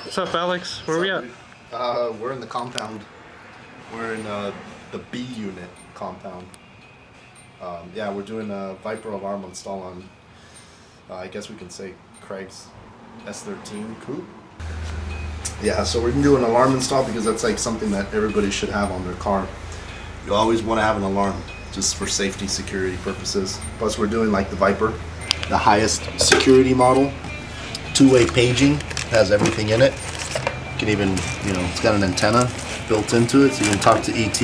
What's up, Alex? Where we at? We're in the compound. We're in the B unit compound. Yeah, we're doing a Viper alarm install on, I guess we can say, Craig's S13 coupe. Yeah, so we're gonna do an alarm install because that's like something that everybody should have on their car. You always want to have an alarm just for safety, security purposes. Plus, we're doing like the Viper, the highest security model, two-way paging, has everything in it. You can even, it's got an antenna built into it, so you can talk to ET.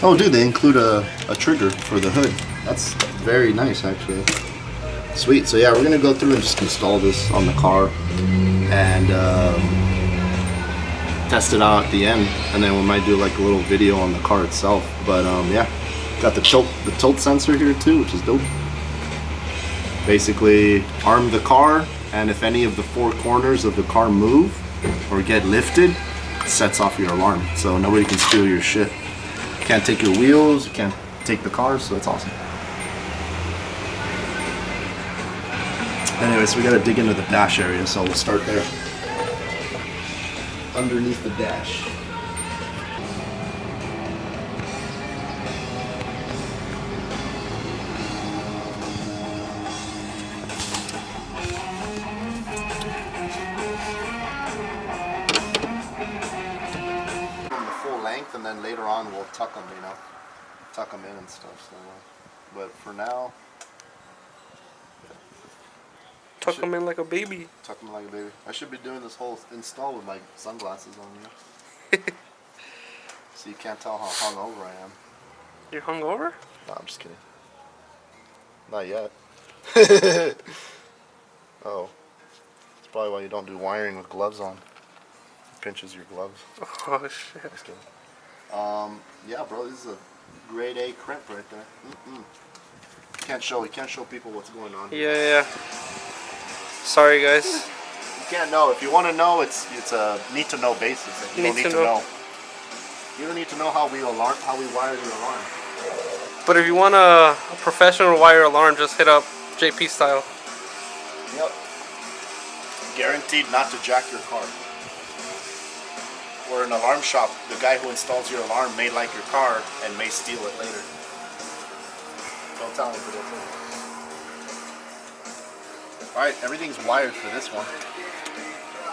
Oh, dude, they include a trigger for the hood. That's very nice, actually. Sweet. So yeah, we're gonna go through and just install this on the car and test it out at the end, and then we might do like a little video on the car itself. But yeah, got the tilt sensor here too, which is dope. Basically, arm the car, and if any of the four corners of the car move or get lifted, it sets off your alarm, so nobody can steal your shit. You can't take your wheels, you can't take the car, so it's awesome. Anyways, we gotta dig into the dash area, so we'll start there. Underneath the dash. And then later on we'll tuck them, tuck them in and stuff. So, but for now, tuck them in like a baby. Tuck them like a baby. I should be doing this whole install with my sunglasses on, so you can't tell how hungover I am. You're hungover? No, I'm just kidding. Not yet. Oh, that's probably why you don't do wiring with gloves on. It pinches your gloves. Oh shit. Just kidding. Yeah, bro, this is a grade A crimp right there. You can't show people what's going on here. Yeah. Sorry, guys. You can't know. If you want to know, it's a need to know basis. You don't need to know. You don't need to know how we wire the alarm. But if you want a professional wire alarm, just hit up JP Style. Yep. Guaranteed not to jack your car. We're an alarm shop. The guy who installs your alarm may like your car and may steal it later. Don't tell anybody. Alright, everything's wired for this one.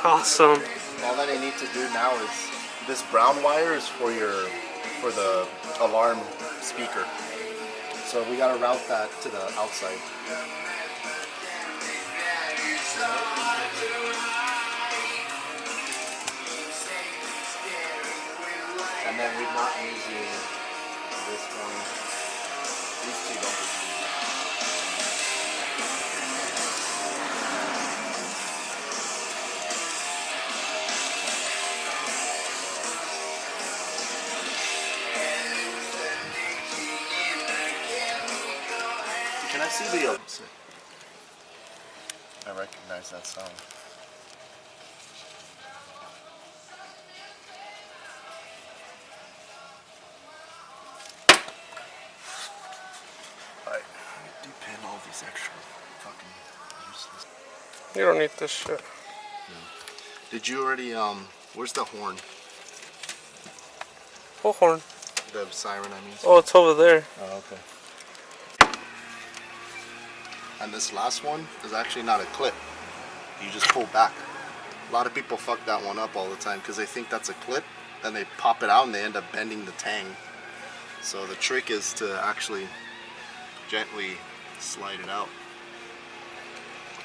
Awesome. All that I need to do now is this brown wire is for the alarm speaker. So we gotta route that to the outside. And then we're not using this one. These two don't. Can I see the opposite? I recognize that sound. Depend all these extra fucking useless. You don't need this shit. No. Did you already where's the horn? What horn? The siren, I mean. Oh, it's over there. Oh, okay. And this last one is actually not a clip. You just pull back. A lot of people fuck that one up all the time because they think that's a clip, then they pop it out and they end up bending the tang. So the trick is to actually gently slide it out.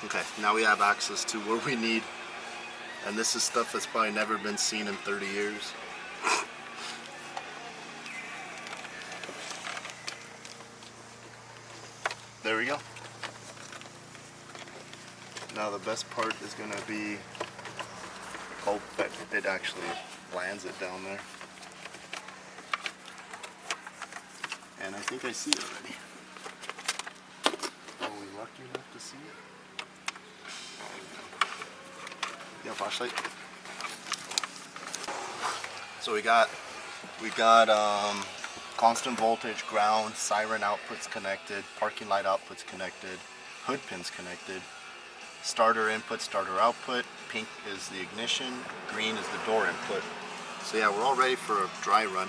Okay, now we have access to where we need, and this is stuff that's probably never been seen in 30 years. There we go. Now the best part is going to be hope that it actually lands it down there. And I think I see it already. Are we lucky enough to see it? Yeah, flashlight. So we got constant voltage, ground, siren outputs connected, parking light outputs connected, hood pins connected, starter input, starter output, pink is the ignition, green is the door input. So yeah, we're all ready for a dry run.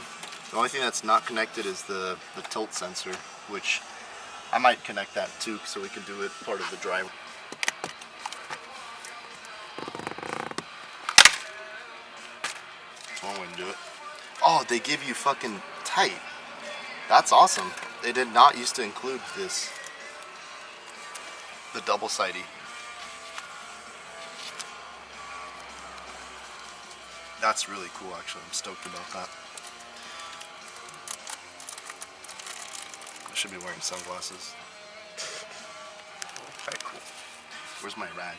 The only thing that's not connected is the tilt sensor, which I might connect that too, so we can do it part of the dry run. That's one way to do it. Oh, they give you fucking tight. That's awesome. They did not used to include this. The double sidey. That's really cool actually. I'm stoked about that. I should be wearing sunglasses. Okay, cool. Where's my rag?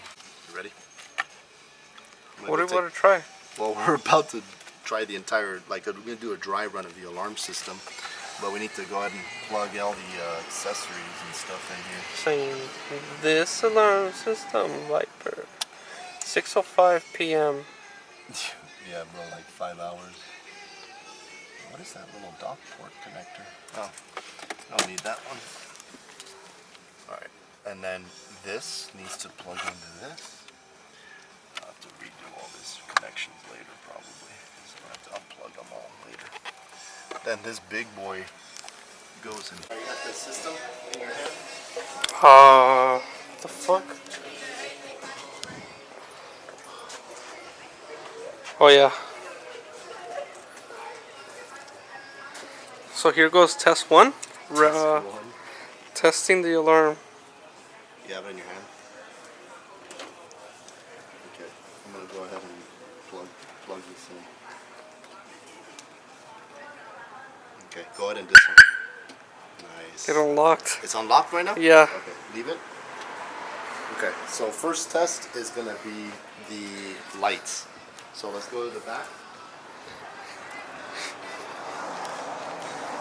You ready? What do you want to try? Well, we're about to try the entire, like we're going to do a dry run of the alarm system, but we need to go ahead and plug all the accessories and stuff in here. Saying this alarm system Viper, 6:05 p.m. Yeah, bro, like 5 hours. What is that little dock port connector? Oh, I don't need that one. Alright, and then this needs to plug into this. I'll have to redo all these connections later probably, so I have to unplug them all later. Then this big boy goes in. You got the system in your hand? What the fuck? Oh yeah. So here goes test one. Test one. Testing the alarm. You have it in your hand? Okay, I'm gonna go ahead and plug this in. Okay, go ahead and disarm. Nice. Get unlocked. It's unlocked right now? Yeah. Okay, leave it. Okay, so first test is gonna be the lights. So let's go to the back.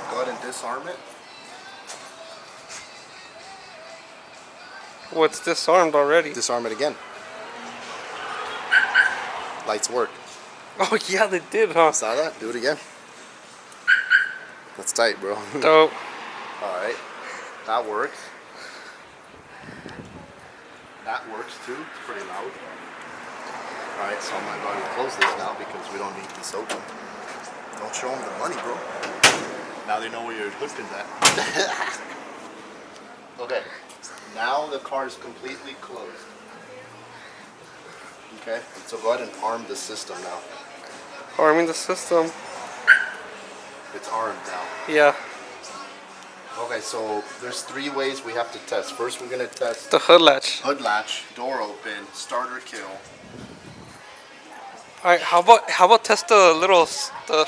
Go ahead and disarm it. What's disarmed already? Disarm it again. Lights work. Oh yeah, they did, huh? Saw that? Do it again. That's tight, bro. Dope. Alright, that works. That works too, it's pretty loud. Alright, so I'm gonna go ahead and close this now because we don't need this open. Don't show them the money, bro. Now they know where your hood pin's at. Okay, now the car is completely closed. Okay, so go ahead and arm the system now. Arming the system. It's armed now. Yeah. Okay, so there's 3 ways we have to test. First, we're gonna test The hood latch. hood latch, door open, starter kill. All right. How about test the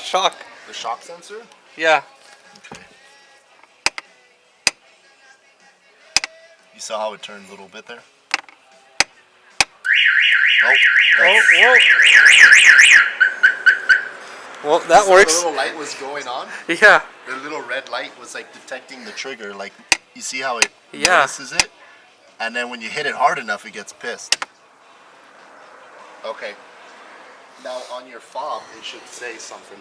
shock? The shock sensor? Yeah. Okay. You saw how it turned a little bit there? Nope. Oh, well, that works. The little light was going on. Yeah. The little red light was like detecting the trigger. Like, you see how it Yeah. notices it? And then when you hit it hard enough, it gets pissed. Okay. Now on your fob, it should say something.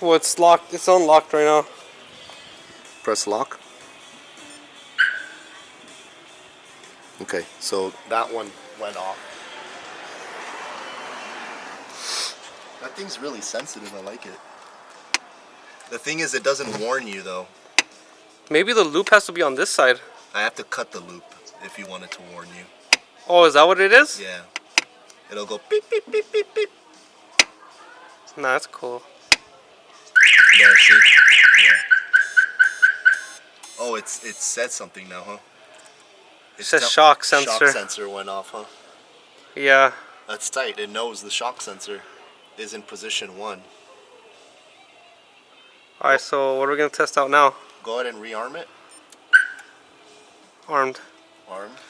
Well, it's locked. It's unlocked right now. Press lock. Okay, so that one went off. That thing's really sensitive, I like it. The thing is, it doesn't warn you though. Maybe the loop has to be on this side. I have to cut the loop if you want it to warn you. Oh, is that what it is? Yeah. It'll go beep, beep, beep, beep, beep. Nah, that's cool. There, see? Yeah. Oh, it said something now, huh? It says shock sensor. Shock sensor went off, huh? Yeah. That's tight. It knows the shock sensor is in position 1. Alright, so what are we going to test out now? Go ahead and rearm it. Armed. Armed.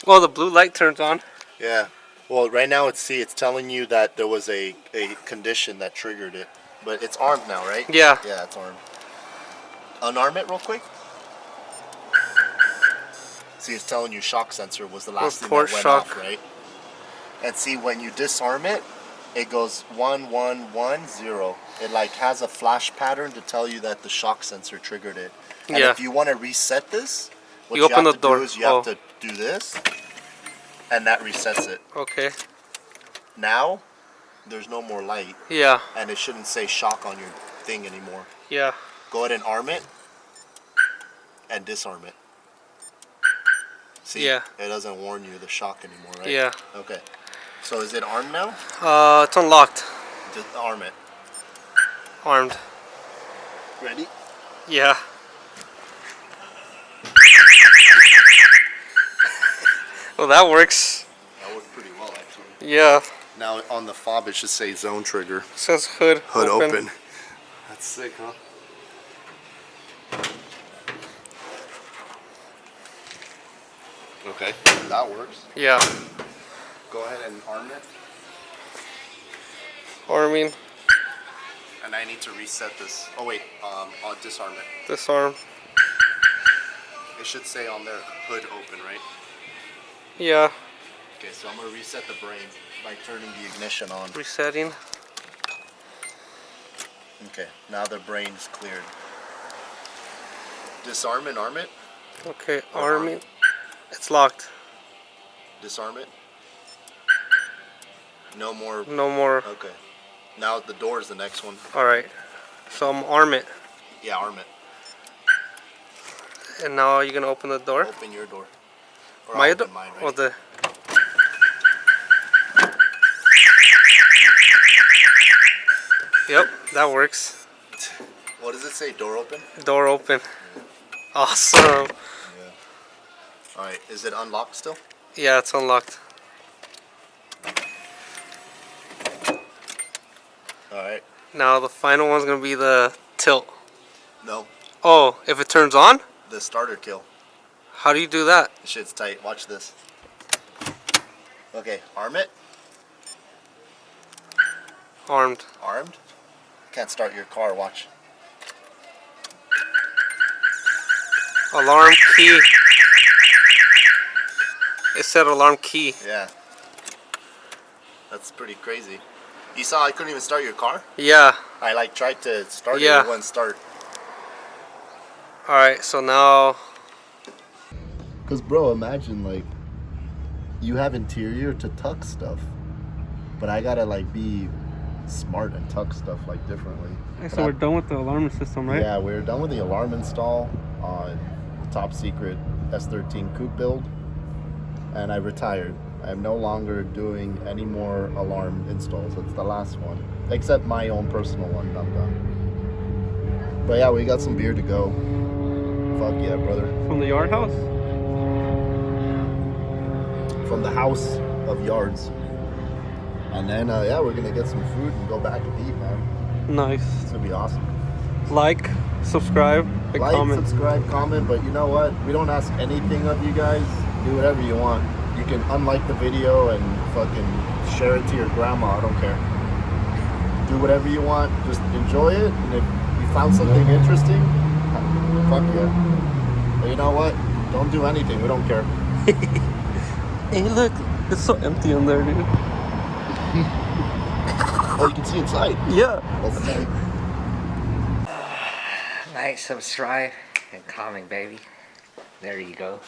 Oh, the blue light turns on. Yeah. Well, right now it's telling you that there was a condition that triggered it. But it's armed now, right? Yeah. Yeah, it's armed. Unarm it real quick. See, it's telling you shock sensor was the last thing that went off, right? And see, when you disarm it, it goes 1 1 1 0. It like has a flash pattern to tell you that the shock sensor triggered it. And Yeah. if you want to reset this, what You open have the to door. do is you have to do this, and that resets it. Okay. Now, there's no more light, Yeah. and it shouldn't say shock on your thing anymore. Yeah. Go ahead and arm it, and disarm it. See? Yeah. It doesn't warn you the shock anymore, right? Yeah. Okay. So is it armed now? It's unlocked. Just arm it. Armed. Ready? Yeah. Well, that works. That worked pretty well, actually. Yeah. Now on the fob, it should say zone trigger. It says hood Open. That's sick, huh? Okay, that works. Yeah. Go ahead and arm it. Arming. And I need to reset this. Oh wait, I'll disarm it. Disarm. It should say on there, hood open, right? Yeah. Okay, so I'm gonna reset the brain by turning the ignition on. Resetting. Okay, now the brain's cleared. Disarm and arm it. Okay, arming. It's locked. Disarm it. No more. No more. Okay. Now the door is the next one. Alright. So I'm arm it. Yeah, arm it. And now you're gonna open the door? Open your door. Or My I'll door? open mine, right? Or the... Yep, that works. What does it say? Door open? Door open. Awesome. Yeah. Alright, is it unlocked still? Yeah, it's unlocked. Alright. Now the final one's gonna be the tilt. No. Oh, if it turns on? The starter kill. How do you do that? This shit's tight. Watch this. Okay, arm it. Armed. Armed. Can't start your car. Watch. Alarm key. It said alarm key. Yeah. That's pretty crazy. You saw I couldn't even start your car? Yeah. I like tried to start Yeah. it, it wouldn't start. Alright, so now... Cause bro, imagine like you have interior to tuck stuff, but I gotta like be smart and tuck stuff like differently. So we're done with the alarm system, right? Yeah, we're done with the alarm install on the top secret S13 coupe build, and I retired. I'm no longer doing any more alarm installs. It's the last one, except my own personal one. I'm done. But yeah, we got some beer to go. Fuck yeah, brother. From the yard house? From the house of yards. And then, yeah, we're gonna get some food and go back and eat, man. Nice. It's gonna be awesome. Like, subscribe, and Like, comment. subscribe, comment, but you know what? We don't ask anything of you guys. Do whatever you want. You can unlike the video and fucking share it to your grandma. I don't care. Do whatever you want. Just enjoy it. And if you found something interesting, fuck yeah. But you know what? Don't do anything. We don't care. Hey, look. It's so empty in there, dude. Oh, you can see inside. Yeah. Okay. Like, subscribe, and comment, baby. There you go.